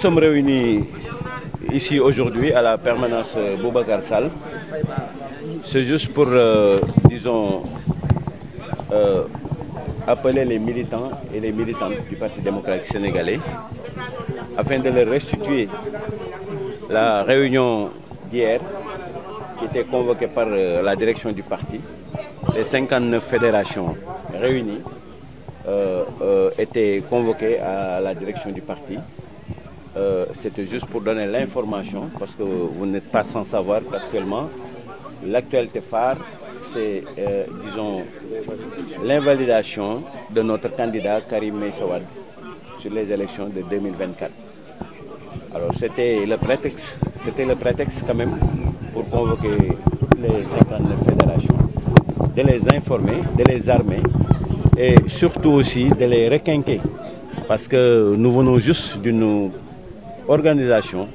sommes réunis ici aujourd'hui à la permanence Boubacar Sall. C'est juste pour, disons, appeler les militants et les militantes du Parti démocratique sénégalais afin de leur restituer la réunion d'hier qui était convoquée par la direction du parti. Les 59 fédérations réunies étaient convoquées à la direction du parti. C'était juste pour donner l'information, parce que vous n'êtes pas sans savoir qu'actuellement, l'actualité phare, c'est, disons, l'invalidation de notre candidat Karim Meïssa Wade sur les élections de 2024. Alors c'était le prétexte quand même pour convoquer toutes les 59 fédérations, de les informer, de les armer et surtout aussi de les requinquer, parce que nous venons juste d'une organisation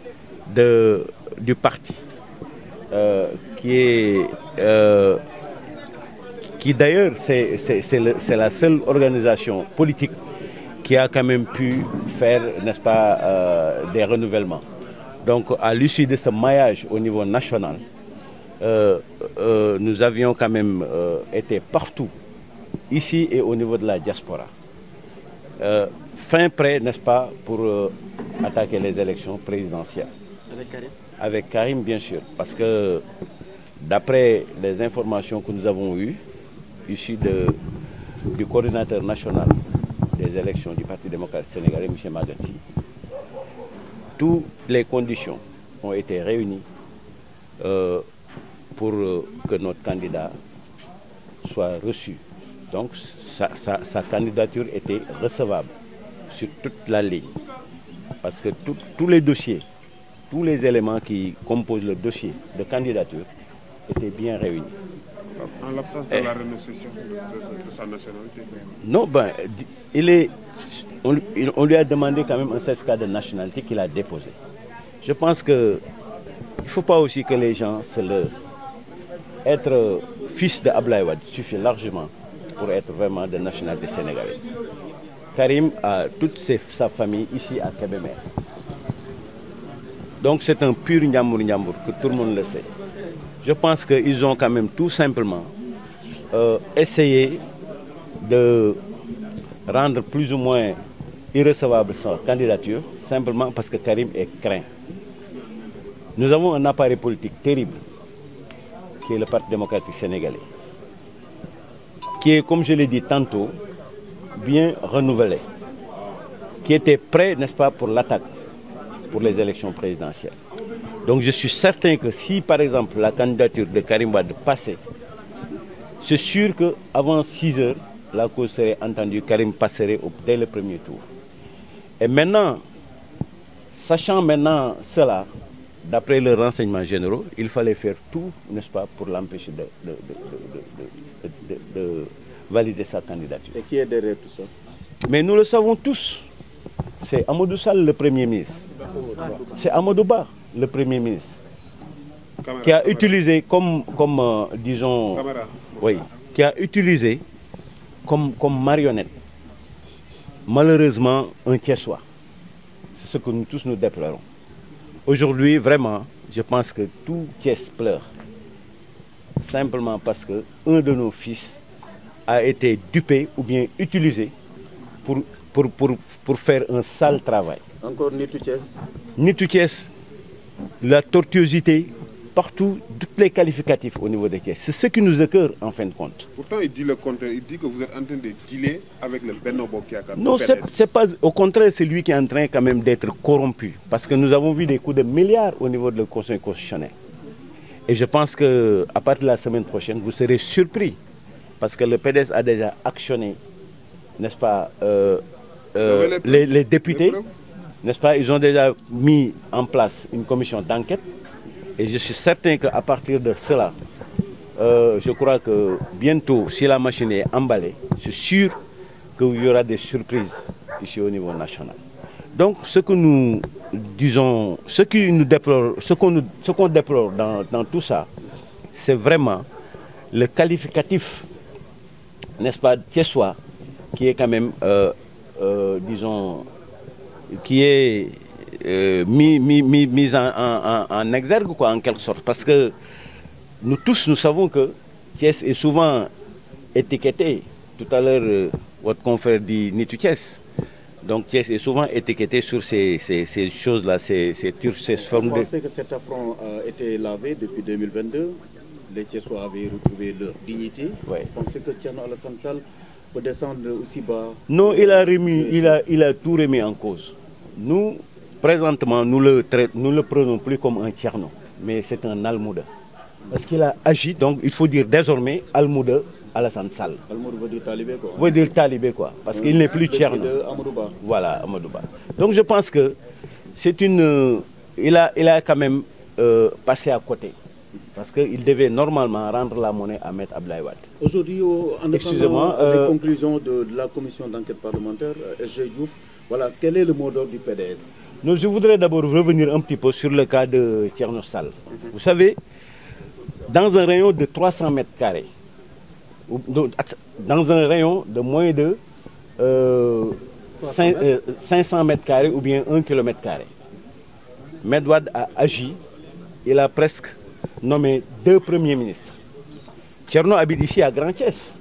du parti qui d'ailleurs c'est la seule organisation politique qui a quand même pu faire, n'est-ce pas, des renouvellements. Donc à l'issue de ce maillage au niveau national, nous avions quand même été partout, ici et au niveau de la diaspora. Fin prêt, n'est-ce pas, pour attaquer les élections présidentielles. Avec Karim? Avec Karim, bien sûr, parce que d'après les informations que nous avons eues, issues du coordinateur national des élections du Parti démocratique sénégalais, M. Magatsi, toutes les conditions ont été réunies pour que notre candidat soit reçu. Donc sa candidature était recevable sur toute la ligne. Parce que tous les dossiers, tous les éléments qui composent le dossier de candidature étaient bien réunis. En l'absence de la renonciation de sa nationalité? Non, ben, on lui a demandé quand même un certificat de nationalité qu'il a déposé. Je pense qu'il ne faut pas aussi que les gens se leurrent. Être fils de Abdoulaye Wade suffit largement pour être vraiment de nationalité sénégalaise. Karim a toute sa famille ici à Kébémer. Donc c'est un pur Ndiambour Ndiambour, que tout le monde le sait. Je pense qu'ils ont quand même tout simplement essayé de rendre plus ou moins irrecevable sa candidature, simplement parce que Karim est craint. Nous avons un appareil politique terrible, qui est le Parti démocratique sénégalais, qui est, comme je l'ai dit tantôt, bien renouvelé, qui était prêt, n'est-ce pas, pour l'attaque, pour les élections présidentielles. Donc je suis certain que si, par exemple, la candidature de Karim Wade passait, c'est sûr qu'avant 6 heures, la cause serait entendue, Karim passerait dès le premier tour. Et maintenant, sachant maintenant cela, d'après les renseignements généraux, il fallait faire tout, n'est-ce pas, pour l'empêcher de valider sa candidature. Et qui est derrière tout ça? Mais nous le savons tous. C'est Amadou Sall, le Premier ministre. C'est Amadou Ba, le Premier ministre, qui a utilisé disons, oui, qui a utilisé comme marionnette, malheureusement, un Thiessois. C'est ce que nous tous nous déplorons. Aujourd'hui, vraiment, je pense que tout Thiès pleure. Simplement parce qu'un de nos fils a été dupé ou bien utilisé pour faire un sale travail. Encore Nitu Thiès? Nitu Thiès, la tortuosité, partout, tous les qualificatifs au niveau de Thiès. C'est ce qui nous écoeure en fin de compte. Pourtant, il dit le contraire. Il dit que vous êtes en train de dealer avec le Benno Bokk Yakaar. Non, c'est pas. Au contraire, c'est lui qui est en train quand même d'être corrompu. Parce que nous avons vu des coups de milliards au niveau du Conseil constitutionnel. Et je pense qu'à partir de la semaine prochaine, vous serez surpris. Parce que le PDS a déjà actionné, n'est-ce pas, les députés, n'est-ce pas, ils ont déjà mis en place une commission d'enquête. Et je suis certain qu'à partir de cela, je crois que bientôt, si la machine est emballée, c'est sûr qu'il y aura des surprises ici au niveau national. Donc, ce que nous disons, ce qu'on déplore dans tout ça, c'est vraiment le qualificatif, n'est-ce pas, thiessois, qui est quand même, disons, qui est mis en exergue, quoi, en quelque sorte. Parce que nous tous, nous savons que Thiès est souvent étiqueté. Tout à l'heure, votre confrère dit Nitu Thiès. Donc Thiès est souvent étiqueté sur ces choses-là, ces formes de... Vous pensez que cet affront a été lavé depuis 2022? Les Thiessois avaient retrouvé leur dignité. Ouais. Vous pensez que Thierno Alassane Sall peut descendre aussi bas? Non, il a tout remis en cause. Nous, présentement, nous le prenons plus comme un Thierno, mais c'est un Almouda. Parce qu'il a agi, donc il faut dire désormais Almouda Alassane Sall. Almouda veut dire talibé, quoi. Veut dire talibé, quoi, parce qu'il n'est plus Thierno. Voilà, Amadouba. Donc je pense que c'est une... Il a quand même passé à côté. Parce qu'il devait normalement rendre la monnaie à Maître Abdoulaye Wade. Aujourd'hui, en attendant les conclusions de la commission d'enquête parlementaire, SG Diouf, voilà, quel est le mot d'ordre du PDS? Non, je voudrais d'abord revenir un petit peu sur le cas de Thierno Sall. Vous savez, dans un rayon de 300 mètres carrés, dans un rayon de moins de 500 mètres carrés ou bien 1 km carré, Maître Wade a agi, il a presque nommé 2 premiers ministres. Thierno habite ici à Grand Thiès.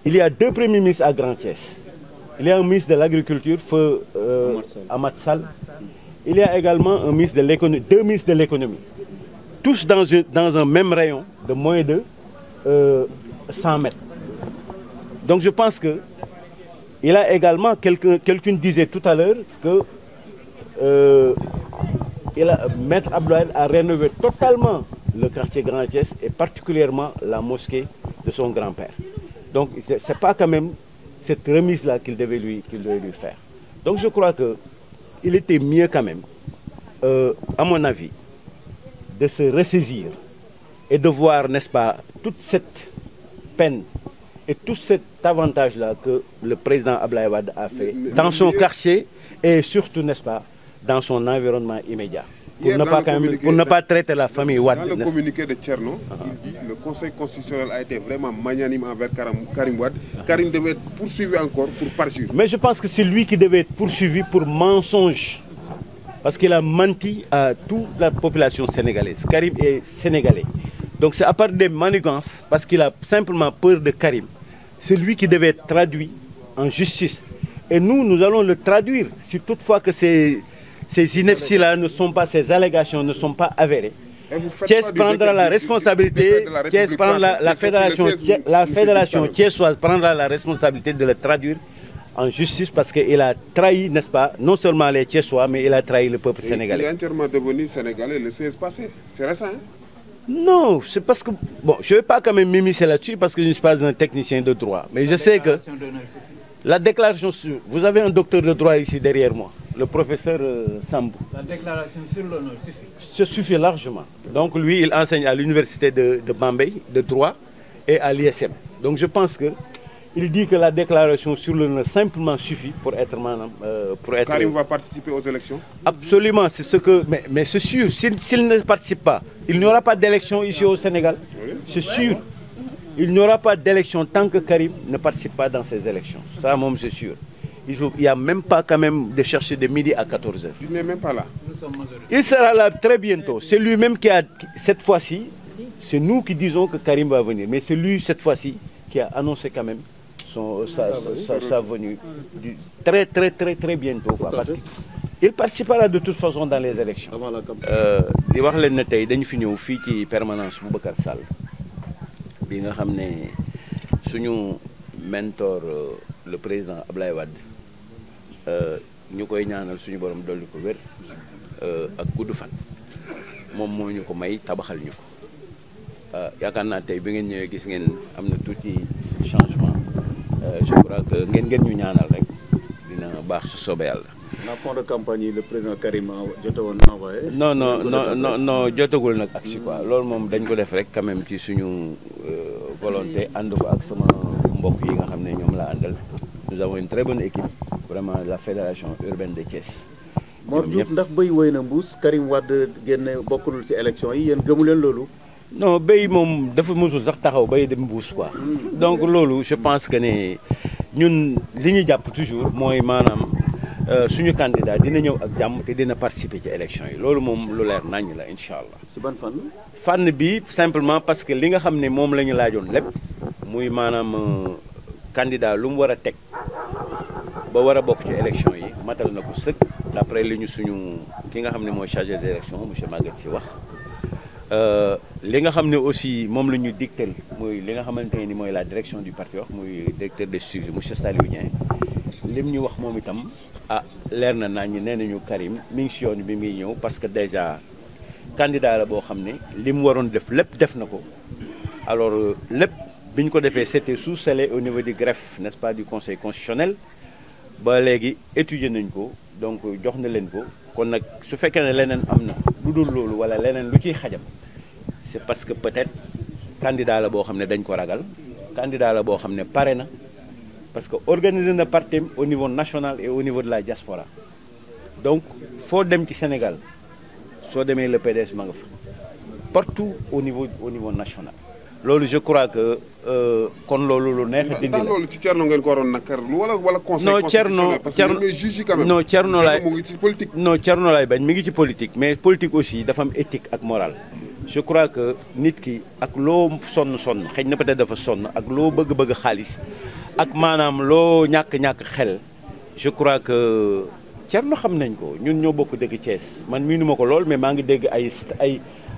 Il y a 2 premiers ministres à Grand Thiès. Il y a un ministre de l'Agriculture, Feu Amat Sall. Il y a également un ministre de l'économie, 2 ministres de l'économie. Tous dans un même rayon de moins de 100 mètres. Donc je pense que il a également, quelqu'un disait tout à l'heure que Maître Abdoulaye a rénové totalement le quartier Grand Thiès et particulièrement la mosquée de son grand-père. Donc ce n'est pas quand même cette remise-là qu'il devait lui faire. Donc je crois qu'il était mieux quand même, à mon avis, de se ressaisir et de voir, n'est-ce pas, toute cette peine et tout cet avantage-là que le président Abdoulaye Wade a fait dans son quartier et surtout, n'est-ce pas, dans son environnement immédiat. Pour ne pas traiter la famille Wade. Dans le communiqué de Thierno, il dit que le Conseil constitutionnel a été vraiment magnanime envers Karim Wade. Karim devait être poursuivi encore pour parjure. Mais je pense que c'est lui qui devait être poursuivi pour mensonge. Parce qu'il a menti à toute la population sénégalaise. Karim est sénégalais. Donc c'est à part des manigances, parce qu'il a simplement peur de Karim. C'est lui qui devait être traduit en justice. Et nous allons le traduire si toutefois que ces inepties-là ne sont pas, ces allégations ne sont pas avérées. Thiès prendra la responsabilité, Thiès prendra la fédération thiessoise prendra la responsabilité de le traduire en justice parce qu'il a trahi, n'est-ce pas, non seulement les Thiessois, mais il a trahi le peuple sénégalais. Il est entièrement devenu sénégalais le 16 passé. C'est récent, hein? Non, c'est parce que... Bon, je ne vais pas quand même m'immiscer là-dessus parce que je ne suis pas un technicien de droit. Mais je sais que... La déclaration sur... Vous avez un docteur de droit ici derrière moi, le professeur Sambou. La déclaration sur l'honneur suffit. Ça suffit largement. Donc lui, il enseigne à l'université de Bambey, de droit, et à l'ISM. Donc je pense que il dit que la déclaration sur l'honneur simplement suffit pour être... Karim va participer aux élections? Absolument, c'est ce que... Mais c'est sûr, s'il ne participe pas, il n'y aura pas d'élection ici au Sénégal. C'est sûr. Il n'y aura pas d'élection tant que Karim ne participe pas dans ces élections. Ça, moi, c'est sûr. Il n'y a même pas quand même de chercher de midi à 14h. Il n'est même pas là. Il sera là très bientôt. C'est lui-même qui a, cette fois-ci, c'est nous qui disons que Karim va venir. Mais c'est lui, cette fois-ci, qui a annoncé quand même sa venue très bientôt. Quoi, parce qu'il participera de toute façon dans les élections. Avant la campagne. Di wax leen ne tey dañu fi ñëw fii ci permanence Boubacar Sall bi nga xam ne suñu mentor le président Abdoulaye Wade ñu koy ñaanal suñu borom dolli ko wér ak gudd fan moom moo ñu ko may tabaxal ñu ko yaakaar naa tey bi ngeen ñëwee gis ngeen am na tuuti changement je crois que ngeen ñu ñaanal rek dina baax su soobee yàlla. En fond de campagne, le président Karim a envoyé. Non, jotagul nag ak si quoi loolu moom dañ ko def rek quand même ci suñu volonté ànd ko ak sama mbokk yi nga xam ne ñoom laa àndal. Nous avons une très bonne équipe vraiment la fédération urbaine de Thiès. Mor Diouf ndax béy woy na mbuus Karim Wade génne bokkul ci élection yi yéen gëmu leen loolu. Non béy moom dafa mësul sax taxaw béy dem mbuus quoi. Donc loolu je pense que ne ñun li ñu jàpp toujours mooy maanaam suñu candidat dina ñëw ak jàmm te dina participer ci élection yi loolu moom lu leer naññ la incha allah. si ban fànn. fànn bi simplement parce que li nga xam ne moom la ñu laajoon lépp muy maanaam candidat lu mu war a teg ba war a bokk ci élection yi matal na ko sëkk d'après li ñu suñu ki nga xam ne mooy chargé d'élection monsieur Maguette Sy wax. li nga xam ne aussi moom la ñu dicté muy li nga xamante ni mooy la direction du parti wax muy directeur de suivi monsieur Saliou Dieng lim ñu wax moom itam leer na naa ñu nee nañu Karim mi ngi si yoon bi muy ñëw parce que déjà candidat la boo xam ne li mu waroon def lépp def na ko alors lépp bi ñu ko defee c'était sous-scellé au niveau du greffe n'est-ce pas du conseil constitutionnel ba léegi étudier nañ ko donc jox na leen ko kon nag su fekkee ne leneen am na lu dul loolu wala leneen lu ciy xajam c'est parce que peut-être candidat la boo xam ne dañ ko ragal candidat la boo xam ne pare na parce que organiser na partem au niveau national et au niveau de la diaspora donc foo dem ci Sénégal soo demee le PDS ma nga fa partout au niveau national loolu je crois que kon loolu lu neex a dindi la. loolu ci Thierno ngeen ko waroon nakarlu wala conseil constitutionnel parce que mais juge yi quand même. non Thierno laay mu ngi ci politique. non Thierno laay bañ mi ngi ci politique mais politique aussi dafa am éthique ak morale. je crois que nit ki ak loo sonn xëy na peut-être dafa sonn ak loo bëgg xaalis ak maanaam loo ñàkk xel je crois que Thierno xam nañ ko ñun ñoo bokk dëkk Thiès man miinu ma ko lool mais maa ngi dégg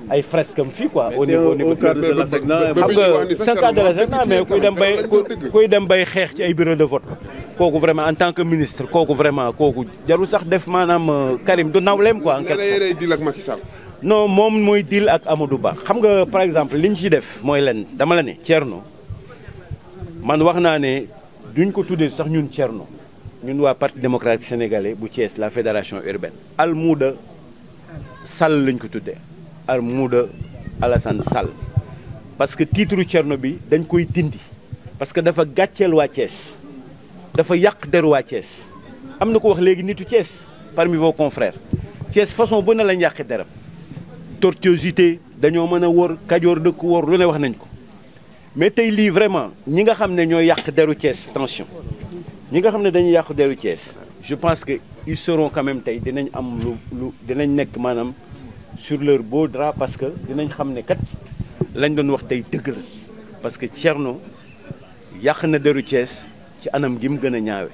ay fresque am fii quoi. au niveau cadre de l'ASECNA xam nga c'est cadre de l'ASECNA mais kuy dem bay xeex ci ay bureau de vote kooku vraiment en tant que ministre kooku jarul sax def maanaam Karim du nawleem quoi. en quelque sorte deal ak Macky Sall. non moom mooy deal ak Amadou Ba xam nga par exemple li ñu ci def mooy len dama la ne Thierno man wax naa ne duñ ko tuddee sax ñun Thierno ñun waa parti démocratique sénégalais bu Thiès la fédération urbaine Almouda Sall lañ ko tuddee Almouda Alassane Sall parce que titre Thierno bi dañ koy dindi parce que dafa gàcceel waa Thiès dafa yàq deru waa Thiès am na ko wax léegi nitu Thiès parmi vos confrères Thiès façon bu ne lañ yàqe deram tortuosité dañoo mën a wóor kajoor dëkk wóor lu ne wax nañ ko mais tey lii vraiment ñi nga xam ne ñoo yàq deru Thiès attention ñi nga xam ne dañuy yàq deru Thiès je pense que ils seront quand même tey dinañ am lu dinañ nekk maanaam sur leur beau drap parce que dinañ xam ne kat lañ doon wax tey dëgg la parce que Thierno yàq na deru Thiès ci anam gi mu gën a ñaawe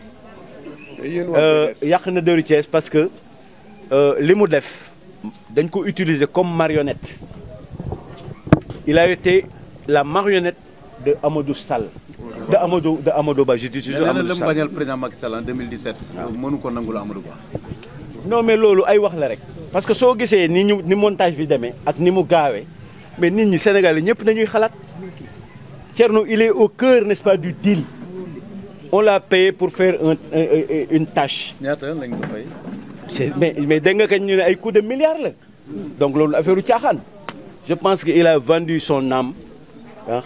yàq na deru Thiès parce que li mu def dañ ko utiliser comme marionnette il a été la marionnette de Amadou Sall de Amadou Ba je dis toujours Amadou Sall. nee na la mu bañal président Macky Sall en 2017. mënu ko nangul Amadou Ba. non mais loolu ay wax la rek parce que soo gisee ni montage bi demee ak ni mu gaawee mais nit ñi Sénégal yi ñëpp dañuy xalaat Thierno il est au cœur n'est-ce pas du deal on l'a payé pour faire une tâche. ñaata lañ ko fay. mais dégg nga kañ ñu ne ay coups de milliards la donc loolu affaire u caaxaan je pense que il a vendu son âme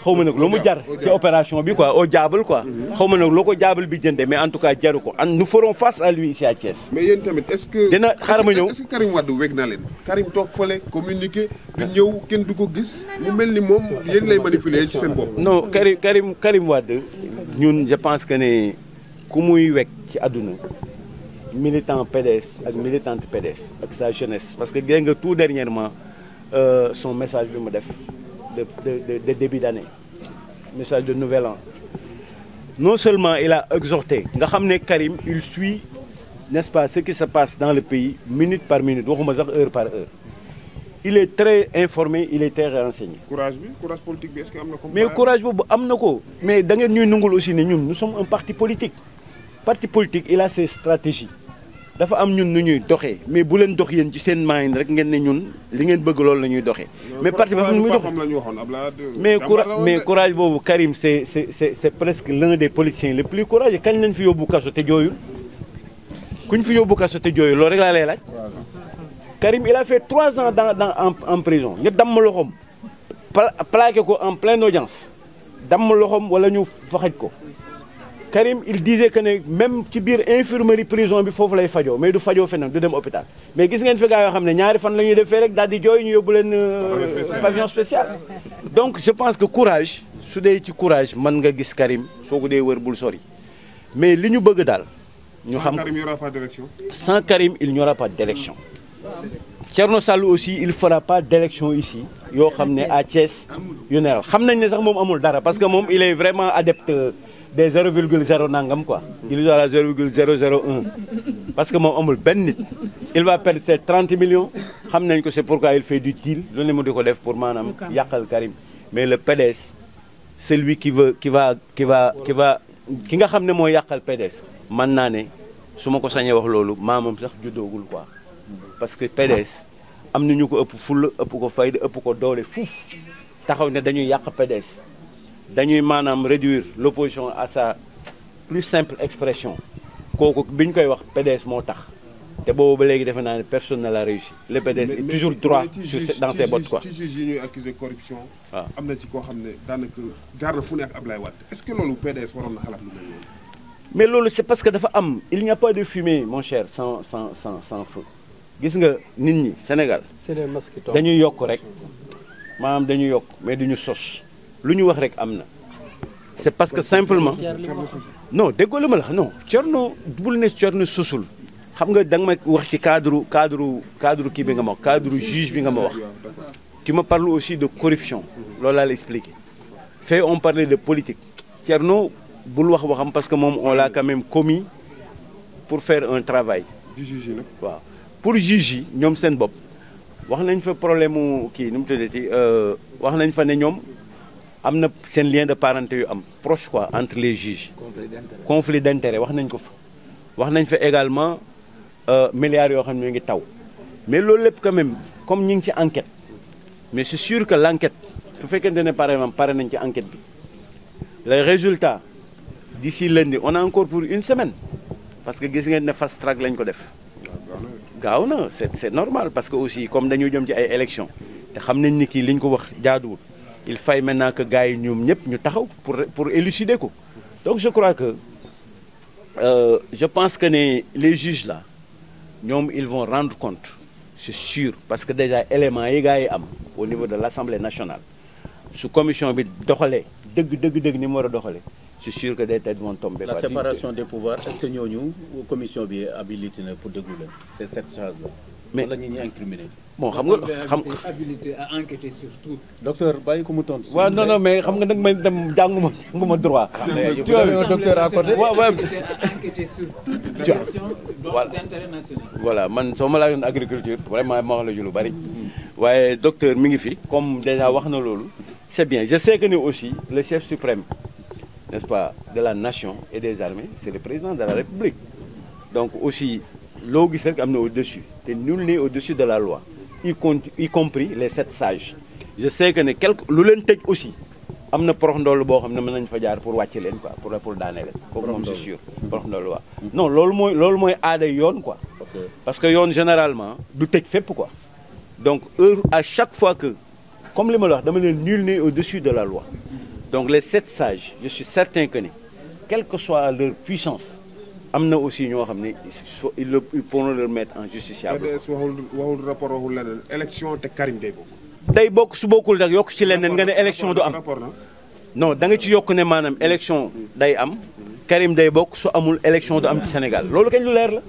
xaw ma nag lu mu jar ci opération bi quoi au diable quoi xaw ma nag loo ko diable bi jënde mais en tout cas jaru ko nous ferons face à lui ici à Thiès. mais yéen tamit est-ce que dina xaaral ma ñëw est-ce que Karim Wade weg na leen Karim toog fële communiqué di ñëw kenn du ko gis mu mel ni moom yéen lay manipuler ci seen bopp. non Karim Wade ñun je pense que ne ku muy weg ci àdduna militant PDS ak militante PDS ak sa jeunesse parce que gis nga tout dernièrement son message bi mu def de début d'année message de nouvel an non seulement il a exhorté nga xam ne Karim il suit n'est-ce pas ce qui se passe dans le pays minute par minute waxuma sax heure par heure il est très informé il est très renseigné. courage politique bi est-ce que am na ko. mais courage boobu am na ko mais da ngeen ñuy nungul aussi ne ñun nous sommes un parti politique il a ses stratégies dafa am ñun nu ñuy doxee mais bu leen dox yéen ci seen maayin rek ngeen ne ñun li ngeen bëgg loolu la ñuy doxee. mais parti bi dafa muy doxee mais courage boobu Karim c'est presque l'un des politiciens les plus courageux kañ lañ fi yóbbu kaso te jooyul kuñ fi yóbbu kaso te jooyul loolu rek laa lay laaj. Karim il a fait 3 ans en prison ñu damm loxoom plaqué ko en pleine audience damm loxoom wala ñu faxaj ko. Karim il disait que ne même ci biir infirmerie prison bi foofu lay fajoo mais du fajoo feneen du dem hôpital mais gis ngeen fi gaa yoo xam ne ñaari fan la ñuy defee rek daal di jooy ñu yóbbu leen pavillon spécial. donc je pense que courage su dee ci courage mën nga gis Karim soo ko dee wër bul sori mais li ñu bëgg daal ñu xam Karim, il n'y aura pas d'élection. Sans Karim, il n'y aura pas d'élection. Thierno Sall aussi, il ne fera pas d'élection ici. Yo xamné à Thiès, yu neral. Xam nañ né sax mom amul dara parce que mom il est vraiment adepte des 0,0 nangam quoi. Il est à la 0,001. Parce que mom amul ben nit. Il va perdre ses 30 millions. Xam nañ ko c'est pourquoi il fait du deal. Lu né mu diko def pour manam yakal Karim. Mais le PDS, celui qui nga xamné mo yakal PDS. Man na né suma ko sañé wax lolu mamam sax juddogul quoi. Parce que PDS am nañu ko ëpp fulla ëpp ko fayda ëpp ko doole fuuf taxaw ne dañuy yàq PDS dañuy maanaam réduire l'opposition à sa plus simple expression kooku bi ñu koy wax PDS moo tax te boobu ba léegi defe naa ne personne ne l'a réussi le PDS est toujours droit dans ses bottes quoi. ci juge yi ñuy accusé corruption. waaw am na ci koo xam ne daanaka jaar na fu ne ak Ablaye Wade est-ce que loolu PDS waroon na xalaat lu mel noonu. mais loolu c'est parce que dafa am il n'y a pas de fumée mon cher sans feu. gis nga nit ñi Sénégal dañuy yokk rek maanaam dañuy yokk mais duñu sos lu ñu wax rek am na c'est parce que simplement non déggoo la ma la non Thierno bul ne Thierno sosul xam nga da nga ma wax ci cadre kii bi nga ma wax cadre juge bi nga ma wax tu me parles aussi de corruption loolu laa la expliqué fait on parlait de politique Thierno bul wax waxam parce que moom on l'a quand même commis pour faire un travail du juge nag waaw pour juge yi ñoom seen bopp wax nañ fa problème mu kii nu mu tuddati wax nañ fa ne ñoom am na seen lien de parenté yu am proche quoi entre les juges conflit d'intérêt wax nañ ko fa wax nañ fa également milliards yoo xam ne ñu ngi taw mais loolu lépp quand même comme ñu ngi ci enquête mais c'est sûr que l'enquête su fekkente ne pare nañ ci enquête bi les résultats d'ici lundi on a encore pour une semaine parce que gis ngeen ne fast track lañ ko def gaaw na c'est normal parce que aussi comme dañu jëm ci ay élections te xam nañ ni kii li ñu ko wax jaaduwul il faut maintenant que gars yi ñoom ñëpp ñu taxaw pour élucider ko donc je crois que je pense que les juges là ñoom ils vont rendre compte c'est sûr parce que déjà éléments yi gars yi am au niveau de l'Assemblée nationale su commission bi doxalee dëgg ni mu war a doxalee c'est sûr que des têtes vont tomber. La séparation des pouvoirs, est-ce que nous, commission bi habilité pour dégouler? C'est cette chose-là. Mais la ñuy incriminé. Bon, habilité à enquêter sur tout. Docteur, bàyyi ko mu tontu. Ouais, non, mais xam nga nag may dem jànguma droit. Tu as un docteur à côté. Ouais. À enquêter sur toute question d'intérêt national. Voilà, man soo ma laajoon agriculture vraiment ma wax la ju lu bari. waaye docteur mi ngi fi comme déjà wax na loolu. C'est bien, je sais que nous aussi le chef suprême, n'est-ce pas, de la nation et des armées, c'est le président de la République. Donc aussi, l'eau qui est au-dessus, nul n'est au-dessus de la loi, y compris les 7 sages. Je sais que quelques aussi, amna prox ndol bo xamne mën nañ fa jaar pour wàcc leen quoi pour daane leen kooku moom c'est sûr prox ndol wa non loolu mooy aada yoon quoi parce que yoon généralement du tëj fépp quoi donc à chaque fois que comme li ma la wax dama leen nul n'est au-dessus de la loi. Donc les 7 sages, je suis certain que quelle que soit leur puissance, amna aussi ñoo xam ne ils pourront leur mettre en justiciable. PDS waxul rapport waxul leneen élection te Karim day bokk. day bokk su bokkul nag yokk ci leneen nga ne élection du am. Non da nga ci yokk ne maanaam élection day am Karim day bokk su amul élection du am ci Sénégal loolu kañ lu leer la.